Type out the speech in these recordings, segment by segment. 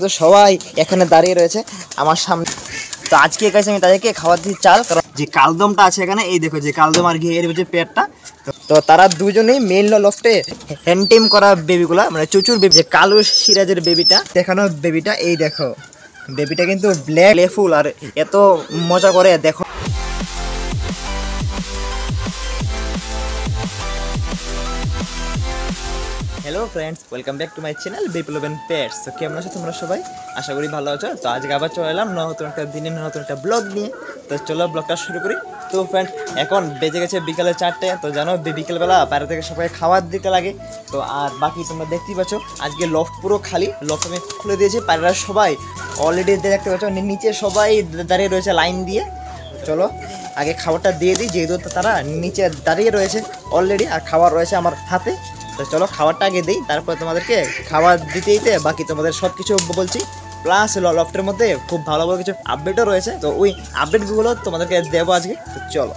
তো সবাই এখানে দাঁড়িয়ে রয়েছে আমার সামনে। তো আজকে গাইস আমি তাদেরকে খাবার দিই চাল, কারণ যে কালদমটা আছে এখানে, এই দেখো যে কালদম আর ঘিয়ের যে পেটটা, তো তারা দুজনেই মেল লফটে হ্যান্ড টিম করা বেবিগুলা, মানে চুচুর বেবি, যে কালো সিরাজের বেবিটা দেখানো বেবিটা, এই দেখো বেবিটা কিন্তু ব্ল্যাক ফুল আর এত মজা করে দেখো। Hello friends, welcome back to my channel Biplob and pets. তো কেমন আছো তোমরা সবাই? আশা করি ভালো আছো। তো আজকে আবার চলে এলাম নতুন একটা দিনে নতুন একটা ব্লগ নিয়ে। তো চলো ব্লগটা শুরু করি। তো ফ্রেন্ড এখন বেজে গেছে বিকালে 4টে। তো জানো বিকেলবেলা বাইরে থেকে সবাই খাবার দিতে লাগে। তো আর বাকি তোমরা দেখতেই পাচ্ছ আজকে লফট পুরো খালি, লফট আমি খুলে দিয়েছি। পায়রা সবাই অলরেডি দেখতে পাচ্ছ নিচে সবাই দাঁড়িয়ে রয়েছে লাইন দিয়ে। চলো আগে খাবারটা দিয়ে দিই, যেহেতু তারা নিচে দাঁড়িয়ে রয়েছে অলরেডি আর খাবার রয়েছে আমার হাতে। তো চলো খাবারটা আগে দিই, তারপরে তোমাদেরকে খাবার দিতে দিতে বাকি তোমাদের সব কিছু বলছি। প্লাস লফটের মধ্যে খুব ভালো ভালো কিছু আপডেটও রয়েছে, তো ওই আপডেটগুলো তোমাদেরকে দেবো আজকে। তো চলো।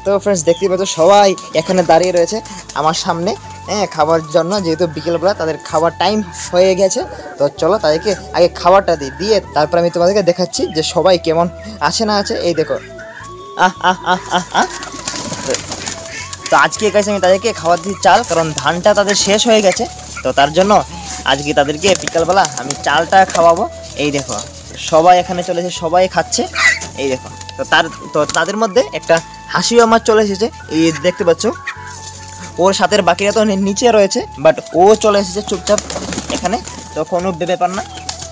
তো ফ্রেন্ডস দেখতেই পাচ্ছ সবাই এখানে দাঁড়িয়ে রয়েছে আমার সামনে, হ্যাঁ, খাবার জন্য, যেহেতু বিকেলবেলা তাদের খাবার টাইম হয়ে গেছে। তো চলো তাদেরকে আগে খাবারটা দিই, দিয়ে তারপর আমি তোমাদেরকে দেখাচ্ছি যে সবাই কেমন আছে না আছে। এই দেখো তো আজকে গাইস আমি তাদেরকে খাবার দিই চাল, কারণ ধানটা তাদের শেষ হয়ে গেছে। তো তার জন্য আজকে তাদেরকে বিকালবেলা আমি চালটা খাওয়াবো। এই দেখো সবাই এখানে চলে এসেছে, সবাই খাচ্ছে। এই দেখো তো তাদের মধ্যে একটা হাসিও আমার চলে এসেছে, এই দেখতে পাচ্ছ। ওর সাথে বাকিরা তো নিচে রয়েছে, বাট ও চলে এসেছে চুপচাপ এখানে, তো কোনো ব্যাপার না।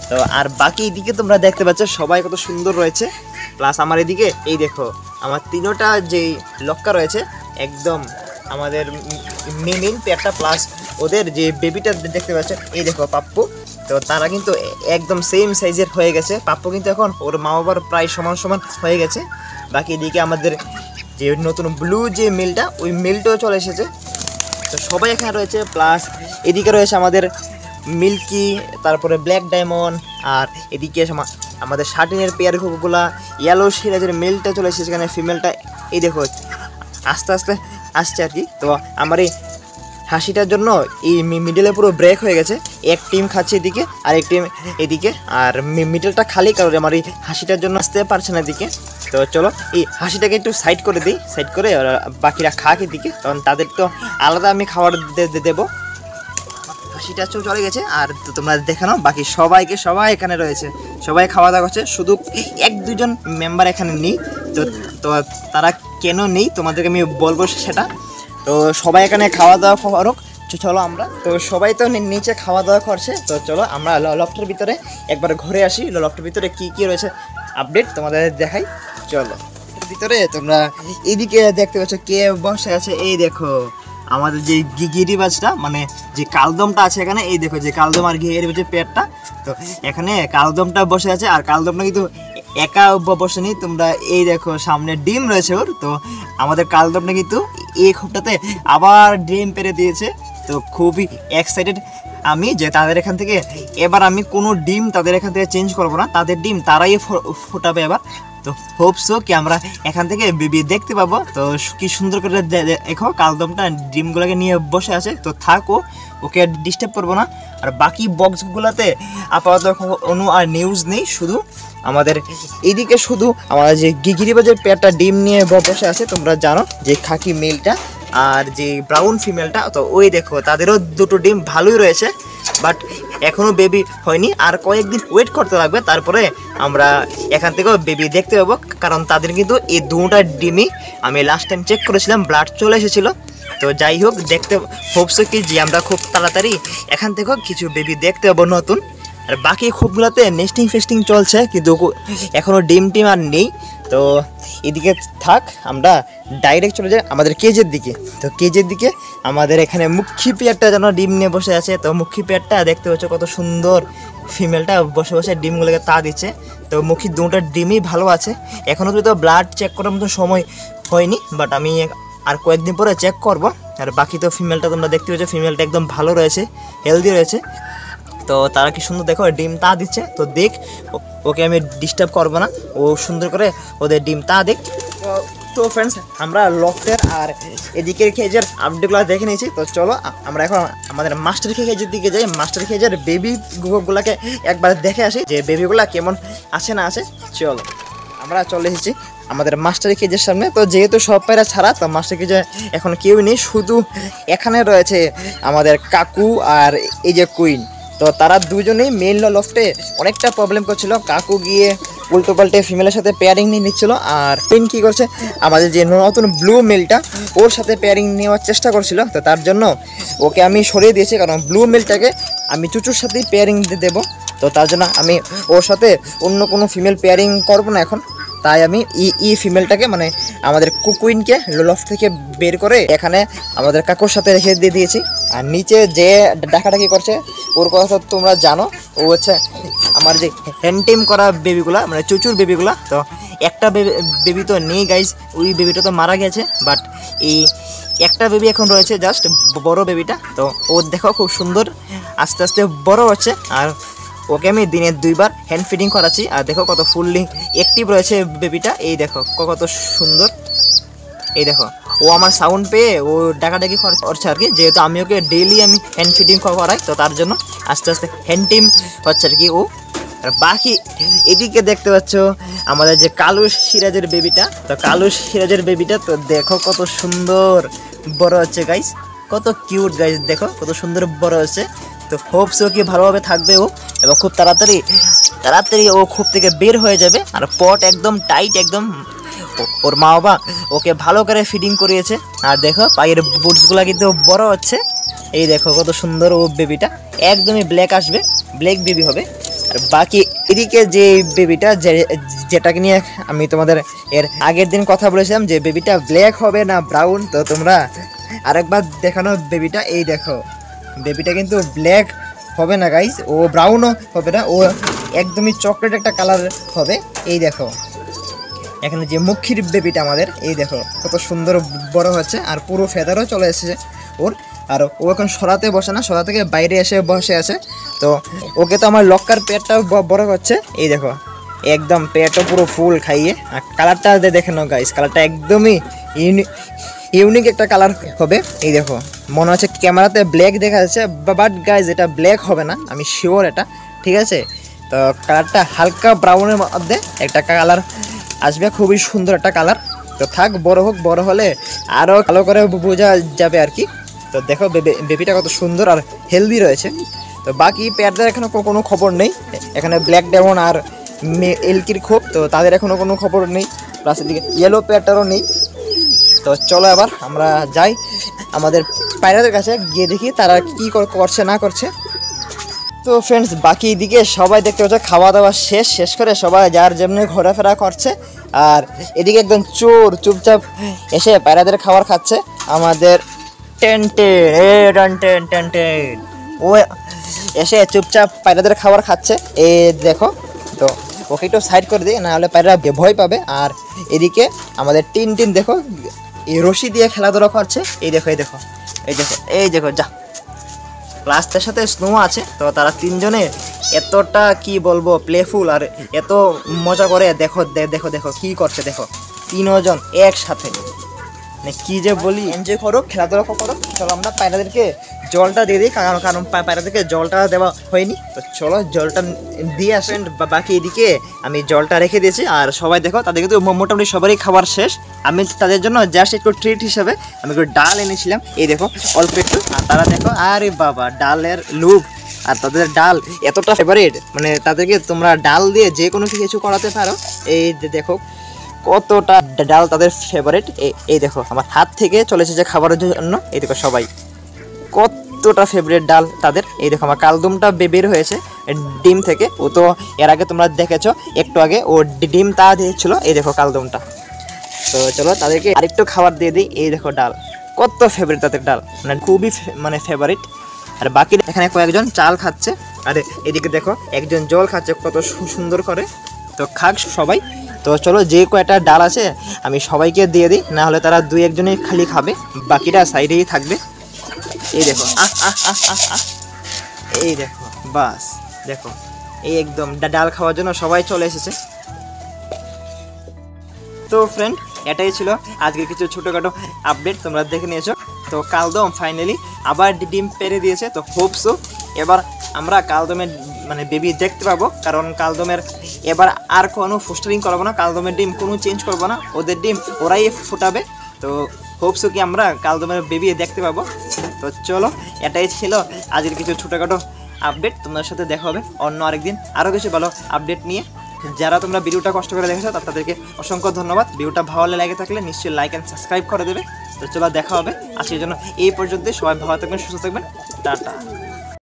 তো আর বাকি এদিকে তোমরা দেখতে পাচ্ছ সবাই কত সুন্দর রয়েছে। প্লাস আমার এদিকে এই দেখো আমার তিনোটা যেই লক্কা রয়েছে একদম আমাদের মেন পেয়ারটা, প্লাস ওদের যে বেবিটা দেখতে পাচ্ছেন এই দেখো পাপ্পু। তো তারা কিন্তু একদম সেম সাইজের হয়ে গেছে। পাপ্পু কিন্তু এখন ওর মা বাবার প্রায় সমান সমান হয়ে গেছে। বাকি এদিকে আমাদের যে নতুন ব্লু যে মিলটা, ওই মিলটাও চলে এসেছে। তো সবাই এখানে রয়েছে। প্লাস এদিকে রয়েছে আমাদের মিল্কি, তারপরে ব্ল্যাক ডায়মন্ড, আর এদিকে আমাদের শার্টিনের পেয়ারগুলা ইয়েলো সিরাজের মেলটা চলে এসেছে এখানে, ফিমেলটা এই দেখো আস্তে আস্তে আসছে আর কি। তো আমার এই হাসিটার জন্য এই মিডলে পুরো ব্রেক হয়ে গেছে, এক টিম খাচ্ছে এদিকে আর এক টিম এদিকে, আর মিডলটা খালি, কারণ আমার এই হাসিটার জন্য আসতে পারছে না এদিকে। তো চলো এই হাসিটাকে একটু সাইড করে দিই, সাইড করে বাকিরা খাক এদিকে, কারণ তাদের তো আলাদা আমি খাবার দেবো। হাসিটা চলে গেছে, আর তো তোমরা দেখে নাও বাকি সবাই এখানে রয়েছে, সবাই খাওয়া দাওয়া করছে। শুধু এক দুজন মেম্বার এখানে নেই। তো তারা কেন নেই তোমাদেরকে আমি বলবো সেটা। তো সবাই এখানে খাওয়া দাওয়া করুক। চলো আমরা তো সবাই তো নিচে খাওয়া দাওয়া করছে। তো চলো আমরা লফটের ভিতরে একবার ঘুরে আসি, লফটের ভিতরে কি রয়েছে আপডেট তোমাদের দেখাই। চলো ভিতরে তোমরা এদিকে দেখতে পাচ্ছ কে বসে আছে, এই দেখো আমাদের যে গিরিবাজটা, মানে যে কালদমটা আছে এখানে, এই দেখো যে কালদম আর ঘিয়ের যে পেটটা। তো এখানে কালদমটা বসে আছে, আর কালদমটা কিন্তু একা বসেনি, তোমরা এই দেখো সামনে ডিম রয়েছে ওর। তো আমাদের কালদমটা কিন্তু এই খোপটাতে আবার ডিম পেরে দিয়েছে। তো খুবই এক্সাইটেড আমি যে তাদের এখান থেকে এবার আমি কোনো ডিম তাদের এখান থেকে চেঞ্জ করবো না, তাদের ডিম তারাই ফোটাবে এবার। তো হোপসো কি আমরা এখান থেকে বেবি দেখতে পাবো। তো কি সুন্দর করে দেখো কালদমটা ডিমগুলোকে নিয়ে বসে আছে। তো থাকো, ওকে ডিস্টার্ব করবো না। আর বাকি বক্সগুলোতে আপাতত কোনো আর নিউজ নেই, শুধু আমাদের এইদিকে শুধু আমাদের যে গিরিবাজের পেয়ারটা ডিম নিয়ে বসে আছে। তোমরা জানো যে খাকি মেলটা আর যে ব্রাউন ফিমেলটা, তো ওই দেখো তাদেরও দুটো ডিম ভালোই রয়েছে, বাট এখনও বেবি হয়নি। আর কয়েকদিন ওয়েট করতে লাগবে, তারপরে আমরা এখান থেকেও বেবি দেখতে পাবো, কারণ তাদের কিন্তু এই দুটা ডিমই আমি লাস্ট টাইম চেক করেছিলাম, ব্লাড চলে এসেছিলো। তো যাই হোক দেখতে হোপসো কি যে আমরা খুব তাড়াতাড়ি এখান থেকেও কিছু বেবি দেখতে পাবো নতুন। আর বাকি খুবগুলোতে নেস্টিং ফেস্টিং চলছে, কিন্তু এখনও ডিম টিম আর নেই। তো এদিকে থাক, আমরা ডাইরেক্ট চলে যাই আমাদের কেজের দিকে। তো কেজের দিকে আমাদের এখানে মুখী পেয়ারটা যেন ডিম নিয়ে বসে আছে। তো মুখী পেয়ারটা দেখতে পাচ্ছ কত সুন্দর, ফিমেলটা বসে বসে ডিমগুলোকে তা দিচ্ছে। তো মুখী দুটো ডিমই ভালো আছে, এখনও তো ব্লাড চেক করার মতো সময় হয়নি, বাট আমি আর কয়েকদিন পরে চেক করব। আর বাকি তো ফিমেলটা তোমরা দেখতে পাচ্ছ, ফিমেলটা একদম ভালো রয়েছে, হেলদি রয়েছে। তো তারা কি সুন্দর দেখো ডিম তা দিচ্ছে। তো দেখ, ওকে আমি ডিস্টার্ব করবো না, ও সুন্দর করে ওদের ডিম তা দেখ। তো তো ফ্রেন্ডস আমরা লফটের আর এদিকের কেজের আপডেটগুলো দেখে নিয়েছি। তো চলো আমরা এখন আমাদের মাস্টার কেজের দিকে যাই, মাস্টার কেজের বেবিগুলোকে একবার দেখে আসি যে বেবিগুলা কেমন আছে না আছে। চলো আমরা চলে এসেছি আমাদের মাস্টার কেজের সামনে। তো যেহেতু সব পায়রা ছাড়া, তো মাস্টার কেজে এখন কেউ নেই, শুধু এখানে রয়েছে আমাদের কাকু আর এই যে কুইন। তো তারা দুজনেই মেল লফটে অনেকটা প্রবলেম করছিল। কাকু গিয়ে উল্টো পাল্টে ফিমেলের সাথে পেয়ারিং নিয়ে নিচ্ছিল, আর কুইন কী করছে আমাদের যে নতুন ব্লু মেলটা ওর সাথে পেয়ারিং নেওয়ার চেষ্টা করছিল। তো তার জন্য ওকে আমি সরিয়ে দিয়েছি, কারণ ব্লু মেলটাকে আমি চুচুর সাথেই পেয়ারিং দেবো। তো তার জন্য আমি ওর সাথে অন্য কোনো ফিমেল পেয়ারিং করবো না এখন। তাই আমি ফিমেলটাকে মানে আমাদের কুইনকে লফট থেকে বের করে এখানে আমাদের কাকুর সাথে রেখে দিয়ে দিয়েছি। আর নিচে যে ডাকাডাকি করছে ওর কথা তোমরা জানো, ও হচ্ছে আমার যে হ্যান্ড করা বেবিগুলা মানে চুচুর বেবিগুলা। তো একটা বেবি তো নেই গাইজ, ওই বেবিটা তো মারা গেছে, বাট এই একটা বেবি এখন রয়েছে জাস্ট বড় বেবিটা। তো ও দেখো খুব সুন্দর আস্তে আস্তে বড় হচ্ছে, আর ওকে আমি দিনে 2 বার হ্যান্ড ফিডিং করাচ্ছি। আর দেখো কত ফুললি অ্যাক্টিভ রয়েছে বেবিটা, এই দেখো কত সুন্দর। এই দেখো ও আমার সাউন্ড পেয়ে ও ডাকাডাকি করছে আর কি, যেহেতু আমি ওকে ডেইলি আমি হ্যান্ড ফিডিং করাই, তো তার জন্য আস্তে আস্তে হ্যান্ড টিম হচ্ছে আর কি ও। আর বাকি এদিকে দেখতে পাচ্ছ আমাদের যে কালু সিরাজের বেবিটা। তো কালু সিরাজের বেবিটা তো দেখো কত সুন্দর বড় হচ্ছে গাইস, কত কিউট গাইস, দেখো কত সুন্দর বড় হচ্ছে। তো হোপস ও কি ভালোভাবে থাকবে ও, এবং খুব তাড়াতাড়ি ও খুব থেকে বের হয়ে যাবে। আর পট একদম টাইট, একদম ওর মা বাবা ওকে ভালো করে ফিডিং করিয়েছে। আর দেখো পায়ের বুটসগুলো কিন্তু বড় হচ্ছে, এই দেখো কত সুন্দর ও বেবিটা, একদমই ব্ল্যাক আসবে, ব্ল্যাক বেবি হবে। আর বাকি এদিকে যে বেবিটা যেটাকে নিয়ে আমি তোমাদের এর আগের দিন কথা বলেছিলাম যে বেবিটা ব্ল্যাক হবে না ব্রাউন, তো তোমরা আরেকবার দেখানো বেবিটা, এই দেখো বেবিটা কিন্তু ব্ল্যাক হবে না গাইস, ও ব্রাউনও হবে না, ও একদমই চকলেট একটা কালার হবে। এই দেখো এখানে যে মুখির বেবিটা আমাদের, এই দেখো কত সুন্দর বড় হচ্ছে, আর পুরো ফেদারও চলে এসেছে ওর। আর ও এখন সরাতে বসে না, সরা থেকে বাইরে এসে বসে আছে। তো ওকে তো আমার লক্কার পেটটাও বড় হচ্ছে, এই দেখো একদম পেটও পুরো ফুল খাইয়ে। আর কালারটা দেখে নাও গাইস, কালারটা একদমই ইউনিক একটা কালার হবে। এই দেখো মনে হচ্ছে ক্যামেরাতে ব্ল্যাক দেখা যাচ্ছে, বাট গাইস এটা ব্ল্যাক হবে না, আমি শিওর এটা, ঠিক আছে। তো কালারটা হালকা ব্রাউনের মধ্যে একটা কালার আসবে, খুবই সুন্দর একটা কালার। তো থাক, বড় হোক, বড় হলে আরও ভালো করে বোঝা যাবে আর কি। তো দেখো বেবিটা কত সুন্দর আর হেলদি রয়েছে। তো বাকি পেয়ারদের এখনও কোনো খবর নেই, এখানে ব্ল্যাক ডেমন আর এলকির খোপ, তো তাদের এখনও কোনো খবর নেই, প্লাস এদিকে ইয়েলো পেয়ারটারও নেই। তো চলো এবার আমরা যাই আমাদের পায়রাদের কাছে, গিয়ে দেখি তারা কী করছে না করছে। তো ফ্রেন্ডস বাকি এদিকে সবাই দেখতে পাচ্ছে খাওয়া দাওয়া শেষ করে সবাই যার যেমনি ঘোরাফেরা করছে, আর এদিকে একদম চুপচাপ এসে পায়রাদের খাবার খাচ্ছে আমাদের টেন ও এসে চুপচাপ পায়রাদের খাবার খাচ্ছে, এই দেখো। তো ওকে একটু সাইড করে দিই, নাহলে পায়রা ভয় পাবে। আর এদিকে আমাদের টিন দেখো এই রশি দিয়ে খেলাধুলা করছে, এই দেখো যা রাস্তার সাথে স্নো আছে। তো তারা তিনজনে এতটা কি বলবো প্লেফুল আর এত মজা করে, দেখো কি করছে, দেখো তিনজন একসাথে, মানে কি যে বলি, এনজয় করো, খেলাধুলা করো। চলো আমরা পায়রাদেরকে জলটা দিয়ে দিই, কারণ পায়রাদেরকে জলটা দেওয়া হয়নি। তো চলো জলটা দিয়ে আসেন। বাকি এদিকে আমি জলটা রেখে দিয়েছি, আর সবাই দেখো তাদের কিন্তু মোটামুটি সবারই খাবার শেষ। আমি তাদের জন্য জাস্ট একটু ট্রিট হিসেবে আমি একটু ডাল এনেছিলাম, এই দেখো অল্প একটু। আর তারা দেখো আরে বাবা ডালের লুক, আর তাদের ডাল এতটা ফেভারিট, মানে তাদেরকে তোমরা ডাল দিয়ে যে কোনো কিছু করাতে পারো। এই দেখো কতটা ডাল তাদের ফেভারিট, এই দেখো আমার হাত থেকে চলে এসেছে খাবারের জন্য, এই দেখো সবাই কতটা ফেভারিট ডাল তাদের। এই দেখো আমার কালদুমটা বের হয়েছে ডিম থেকে, ও তো এর আগে তোমরা দেখেছো একটু আগে ও ডিম তা দিয়েছিল, এই দেখো কালদুমটা। তো চলো তাদেরকে আরেকটু খাবার দিয়ে দিই, এই দেখো ডাল কত ফেভারিট তাদের ডাল, মানে খুবই মানে ফেভারিট। আর বাকি এখানে কয়েকজন চাল খাচ্ছে, আর এদিকে দেখো একজন জল খাচ্ছে কত সুন্দর করে। তো খাক সবাই। তো চলো যে কয়টা ডাল আছে আমি সবাইকে দিয়ে দিই, না হলে তারা 2-1জনই খালি খাবে, বাকিটা সাইডেই থাকবে। এই দেখো এই দেখো বাস, দেখো এই একদম ডাল খাওয়ার জন্য সবাই চলে এসেছে। তো ফ্রেন্ড এটাই ছিল আজকে কিছু ছোটোখাটো আপডেট, তোমরা দেখে নিয়েছো। তো কালদম ফাইনালি আবার ডিম পেরে দিয়েছে, তো হোপসো এবার আমরা কালদমের মানে বেবি দেখতে পাবো, কারণ কালদমের এবার আর কোনো ফোস্টারিং করবো না, কালদমের ডিম কোনো চেঞ্জ করবো না, ওদের ডিম ওরাই ফুটাবে। তো হোপসো কি আমরা কালদমের বেবি দেখতে পাবো। তো চলো, এটাই ছিল আজকের কিছু ছোটোখাটো আপডেট, তোমাদের সাথে দেখা হবে অন্য আরেকদিন আরও কিছু ভালো আপডেট নিয়ে। যারা তোমরা ভিডিওটা কষ্ট করে দেখেছো তাদেরকে অসংখ্য ধন্যবাদ। ভিডিওটা ভালো লেগে থাকলে নিশ্চয়ই লাইক অ্যান্ড সাবস্ক্রাইব করে দেবে। তো চলো, দেখা হবে আজকের জন্য এই পর্যন্ত। সবাই ভালো থাকবেন, সুস্থ থাকবেন, টাটা।